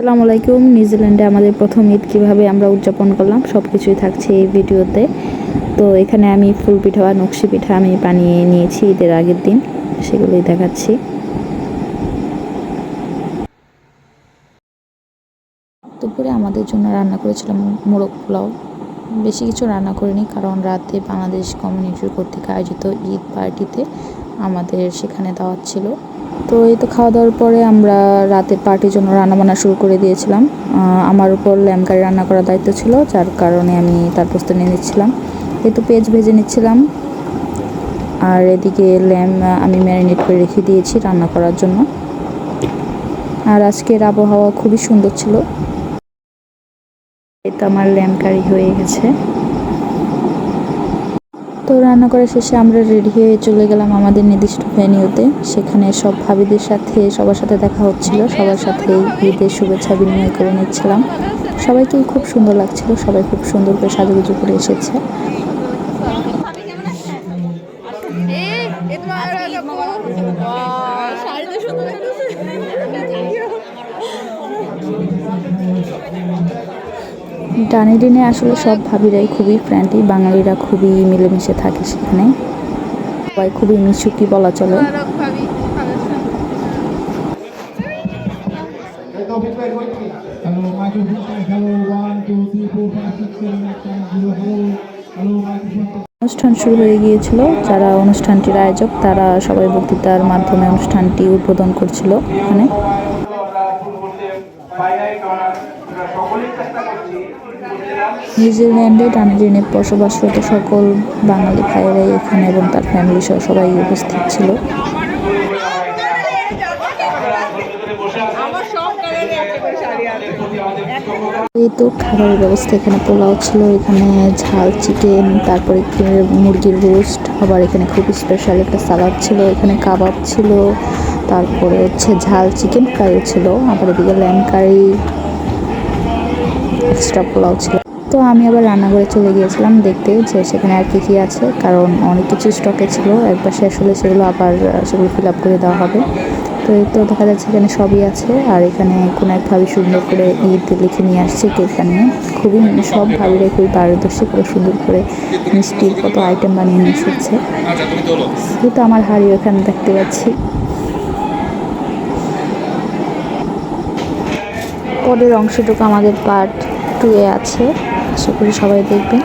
আসসালামু আলাইকুম। নিউজিল্যান্ডে আমাদের প্রথম ঈদ কীভাবে আমরা উদযাপন করলাম সব কিছুই থাকছে এই ভিডিওতে। তো এখানে আমি ফুল পিঠা বা নকশি পিঠা আমি বানিয়ে নিয়েছি ঈদের আগের দিন, সেগুলোই দেখাচ্ছি। দুপুরে আমাদের জন্য রান্না করেছিলাম মোরগ পোলাও। বেশি কিছু রান্না করিনি, কারণ রাতে বাংলাদেশ কমিউনিটির কর্তৃক আয়োজিত ঈদ পার্টিতে আমাদের সেখানে দাওয়াত ছিল। তো এই তো খাওয়া দাওয়ার পরে আমরা রাতে পার্টির জন্য রান্নাবান্না শুরু করে দিয়েছিলাম। আমার উপর ল্যাম্ব কারি রান্না করার দায়িত্ব ছিল, যার কারণে আমি তার প্রস্তুতি নিয়ে নিচ্ছিলাম। এই তো পেঁয়াজ ভেজে নিচ্ছিলাম, আর এদিকে ল্যাম্ব আমি ম্যারিনেট করে রেখে দিয়েছি রান্না করার জন্য। আর আজকের আবহাওয়া খুবই সুন্দর ছিল। এই তো আমার ল্যাম্ব কারি হয়ে গেছে। তো রান্না করা শেষে আমরা রেডি হয়ে চলে গেলাম আমাদের নির্দিষ্ট ভেন্যুতে। সেখানে সব ভাবিদের সাথে সবার সাথে দেখা হচ্ছিল, সবার সাথে ঈদের শুভেচ্ছা বিনিময় করে নিচ্ছিলাম। সবাইকেই খুব সুন্দর লাগছিল, সবাই খুব সুন্দর করে সাজুগুজু করে এসেছে। ডানেডিনে আসলে সব ভাবিরাই খুবই ফ্রেন্ডলি, বাঙালিরা খুবই মিলেমিশে থাকে সেখানে, সবাই খুবই মিশুকি বলা চলে। অনুষ্ঠান শুরু হয়ে গিয়েছিল। যারা অনুষ্ঠানটির আয়োজক তারা সবাই বক্তৃতার মাধ্যমে অনুষ্ঠানটি উদ্বোধন করছিল এখানে। নিউজিল্যান্ডে ডানেডিনে বসবাসরত সকল বাঙালি ভাইয়েরাই এখানে এবং তার ফ্যামিলি সহ সবাই উপস্থিত ছিল। এই তো খাবারের ব্যবস্থা, এখানে পোলাও ছিল, এখানে ঝাল চিকেন, তারপরে মুরগির রোস্ট, আবার এখানে খুব স্পেশাল একটা সালাদ ছিল, এখানে কাবাব ছিল, তারপরে হচ্ছে ঝাল চিকেন ফ্রাইও ছিল, আবার এদিকে ল্যাম্ব কারি, এক্সট্রা পোলাও ছিল। তো আমি আবার রান্নাঘরে চলে গিয়েছিলাম দেখতে যে সেখানে আর কী আছে, কারণ অনেক কিছু স্টকে ছিল, একবার শেষ হলে সেগুলো আবার সেগুলো ফিল আপ করে দেওয়া হবে। তো এই তো দেখা যাচ্ছে এখানে সবই আছে। আর এখানে কোনো এক ভাবি সুন্দর করে ঈদ লিখে নিয়ে আসছে কেকটা নিয়ে, খুবই সব ভাবিরা খুবই পারদর্শী করে সুন্দর করে মিষ্টির কত আইটেম বানিয়ে নিয়ে এসেছে। কিন্তু আমার হাড়ি এখানে দেখতে পাচ্ছি। পরের অংশটুকু আমাদের পার্ট 2-এ আছে, আশা করি সবাই দেখবেন।